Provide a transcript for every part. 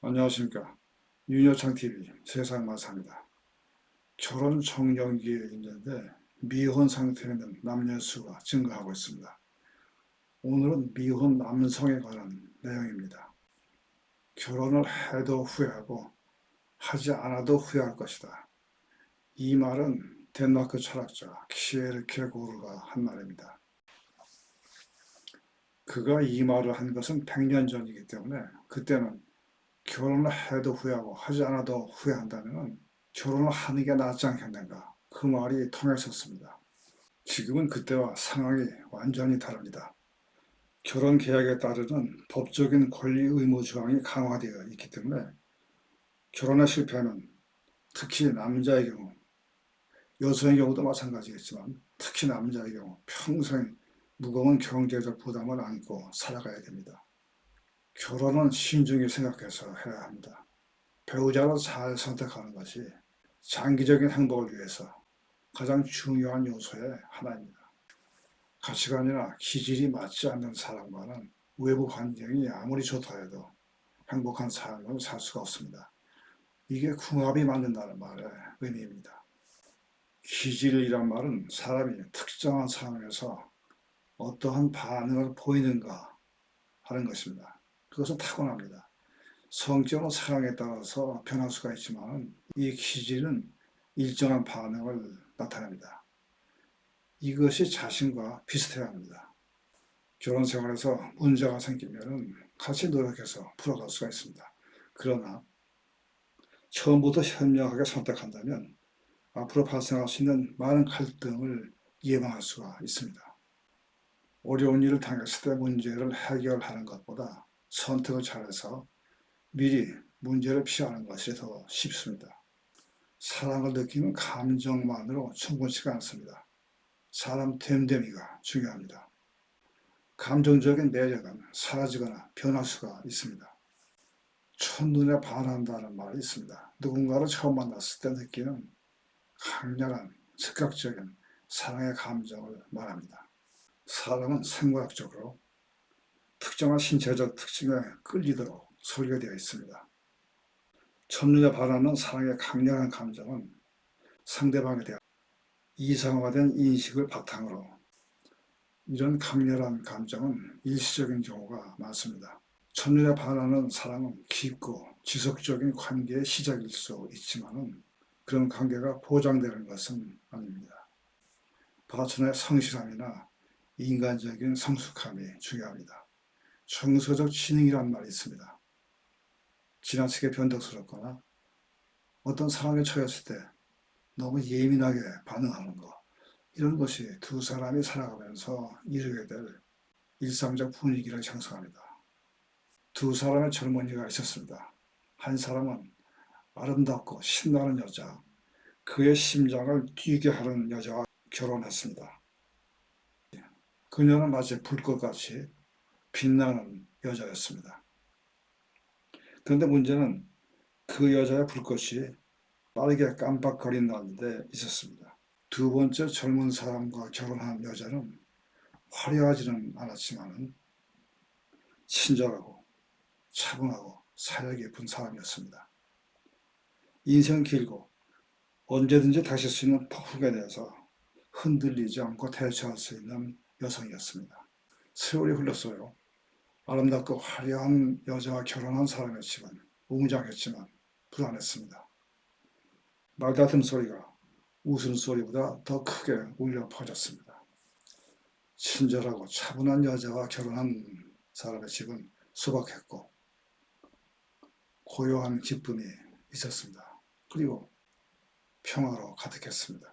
안녕하십니까. 윤여창TV 세상마사입니다. 결혼 청정기에 있는데 미혼 상태에 있는 남녀 수가 증가하고 있습니다. 오늘은 미혼 남성에 관한 내용입니다. 결혼을 해도 후회하고 하지 않아도 후회할 것이다. 이 말은 덴마크 철학자 키에르케고르가 한 말입니다. 그가 이 말을 한 것은 100년 전이기 때문에 그때는 결혼을 해도 후회하고 하지 않아도 후회한다면 결혼을 하는 게 낫지 않겠는가, 그 말이 통했었습니다. 지금은 그때와 상황이 완전히 다릅니다. 결혼 계약에 따르는 법적인 권리 의무 조항이 강화되어 있기 때문에 결혼에 실패하면, 특히 남자의 경우, 여성의 경우도 마찬가지겠지만 특히 남자의 경우 평생 무거운 경제적 부담을 안고 살아가야 됩니다. 결혼은 신중히 생각해서 해야 합니다. 배우자를 잘 선택하는 것이 장기적인 행복을 위해서 가장 중요한 요소의 하나입니다. 가치관이나 기질이 맞지 않는 사람과는 외부 환경이 아무리 좋다 해도 행복한 삶을 살 수가 없습니다. 이게 궁합이 맞는다는 말의 의미입니다. 기질이란 말은 사람이 특정한 상황에서 어떠한 반응을 보이는가 하는 것입니다. 그것은 타고납니다. 성격은 상황에 따라서 변할 수가 있지만 이 기질은 일정한 반응을 나타냅니다. 이것이 자신과 비슷해야 합니다. 결혼 생활에서 문제가 생기면 같이 노력해서 풀어갈 수가 있습니다. 그러나 처음부터 현명하게 선택한다면 앞으로 발생할 수 있는 많은 갈등을 예방할 수가 있습니다. 어려운 일을 당했을 때 문제를 해결하는 것보다 선택을 잘해서 미리 문제를 피하는 것이 더 쉽습니다. 사랑을 느끼는 감정만으로 충분치가 않습니다. 사람 됨됨이가 중요합니다. 감정적인 매력은 사라지거나 변할 수가 있습니다. 첫눈에 반한다는 말이 있습니다. 누군가를 처음 만났을 때 느끼는 강렬한 즉각적인 사랑의 감정을 말합니다. 사람은 생물학적으로 특정한 신체적 특징에 끌리도록 설계되어 있습니다. 첫눈에 반하는 사랑의 강렬한 감정은 상대방에 대한 이상화된 인식을 바탕으로, 이런 강렬한 감정은 일시적인 경우가 많습니다. 첫눈에 반하는 사랑은 깊고 지속적인 관계의 시작일 수 있지만 그런 관계가 보장되는 것은 아닙니다. 파트너의 성실함이나 인간적인 성숙함이 중요합니다. 정서적 지능이란 말이 있습니다. 지나치게 변덕스럽거나 어떤 상황에 처했을 때 너무 예민하게 반응하는 것, 이런 것이 두 사람이 살아가면서 이루게 될 일상적 분위기를 형성합니다. 두 사람의 젊은이가 있었습니다. 한 사람은 아름답고 신나는 여자, 그의 심장을 뛰게 하는 여자와 결혼했습니다. 그녀는 마치 불꽃같이 빛나는 여자였습니다. 그런데 문제는 그 여자의 불꽃이 빠르게 깜빡거리는 데 있었습니다. 두 번째 젊은 사람과 결혼한 여자는 화려하지는 않았지만 친절하고 차분하고 사려 깊은 사람이었습니다. 인생은 길고 언제든지 다실 수 있는 폭풍에 대해서 흔들리지 않고 대처할 수 있는 여성이었습니다. 세월이 흘렀어요. 아름답고 화려한 여자와 결혼한 사람의 집은 웅장했지만 불안했습니다. 말다툼 소리가 웃음소리보다 더 크게 울려 퍼졌습니다. 친절하고 차분한 여자와 결혼한 사람의 집은 소박했고 고요한 기쁨이 있었습니다. 그리고 평화로 가득했습니다.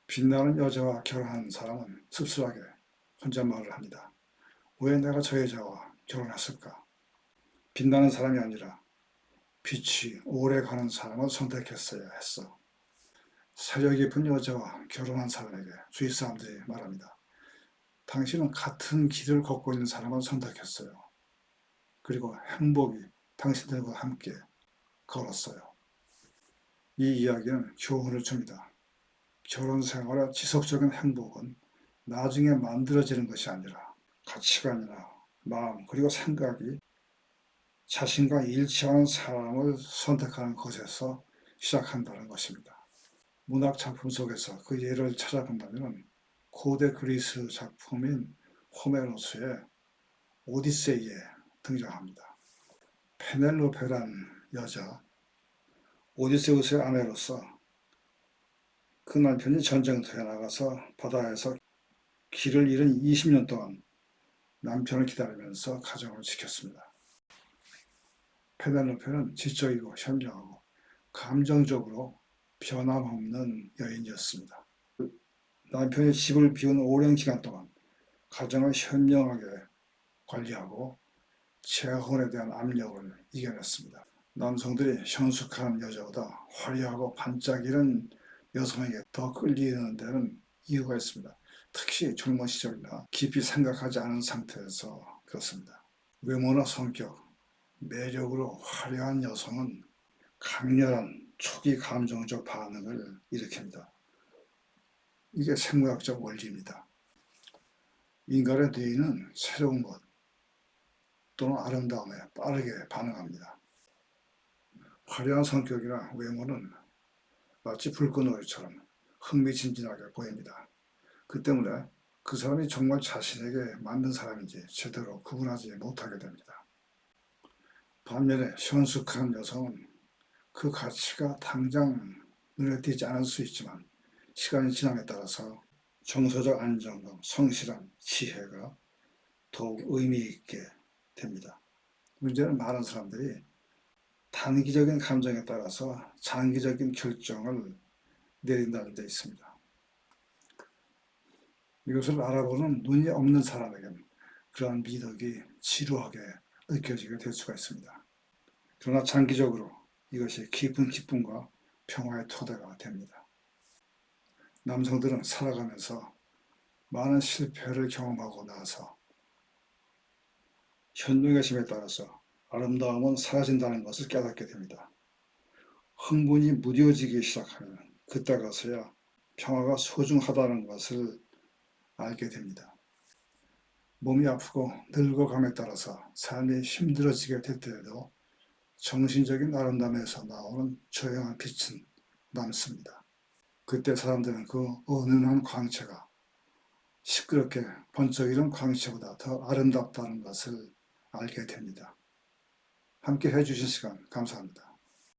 빛나는 여자와 결혼한 사람은 씁쓸하게 혼잣말을 합니다. 왜 내가 저 여자와 결혼했을까? 빛나는 사람이 아니라 빛이 오래 가는 사람을 선택했어야 했어. 사려 깊은 여자와 결혼한 사람에게 주위 사람들이 말합니다. 당신은 같은 길을 걷고 있는 사람을 선택했어요. 그리고 행복이 당신들과 함께 걸었어요. 이 이야기는 교훈을 줍니다. 결혼 생활의 지속적인 행복은 나중에 만들어지는 것이 아니라 가치관이나 마음 그리고 생각이 자신과 일치하는 사람을 선택하는 것에서 시작한다는 것입니다. 문학 작품 속에서 그 예를 찾아본다면 고대 그리스 작품인 호메로스의 오디세이에 등장합니다. 페넬로페란 여자, 오디세우스의 아내로서 그 남편이 전쟁터에 나가서 바다에서 길을 잃은 20년 동안 남편을 기다리면서 가정을 지켰습니다. 페넬로페는 지적이고 현명하고 감정적으로 변함없는 여인이었습니다. 남편이 집을 비운 오랜 기간 동안 가정을 현명하게 관리하고 재혼에 대한 압력을 이겨냈습니다. 남성들이 현숙한 여자보다 화려하고 반짝이는 여성에게 더 끌리는 데는 이유가 있습니다. 특히 젊은 시절이나 깊이 생각하지 않은 상태에서 그렇습니다. 외모나 성격, 매력으로 화려한 여성은 강렬한 초기 감정적 반응을 일으킵니다. 이게 생물학적 원리입니다. 인간의 뇌는 새로운 것 또는 아름다움에 빠르게 반응합니다. 화려한 성격이나 외모는 마치 불꽃놀이처럼 흥미진진하게 보입니다. 그 때문에 그 사람이 정말 자신에게 맞는 사람인지 제대로 구분하지 못하게 됩니다. 반면에 현숙한 여성은 그 가치가 당장 눈에 띄지 않을 수 있지만 시간이 지남에 따라서 정서적 안정감, 성실함, 지혜가 더욱 의미 있게 됩니다. 문제는 많은 사람들이 단기적인 감정에 따라서 장기적인 결정을 내린다는 데 있습니다. 이것을 알아보는 눈이 없는 사람에게는 그러한 미덕이 지루하게 느껴지게 될 수가 있습니다. 그러나 장기적으로 이것이 깊은 기쁨과 평화의 토대가 됩니다. 남성들은 살아가면서 많은 실패를 경험하고 나서 현명해짐에 따라서 아름다움은 사라진다는 것을 깨닫게 됩니다. 흥분이 무뎌지기 시작하면 그때 가서야 평화가 소중하다는 것을 알게 됩니다. 몸이 아프고 늙어감에 따라서 삶이 힘들어지게 될 때에도 정신적인 아름다움에서 나오는 조용한 빛은 남습니다. 그때 사람들은 그 은은한 광채가 시끄럽게 번쩍이는 광채보다 더 아름답다는 것을 알게 됩니다. 함께 해주신 시간 감사합니다.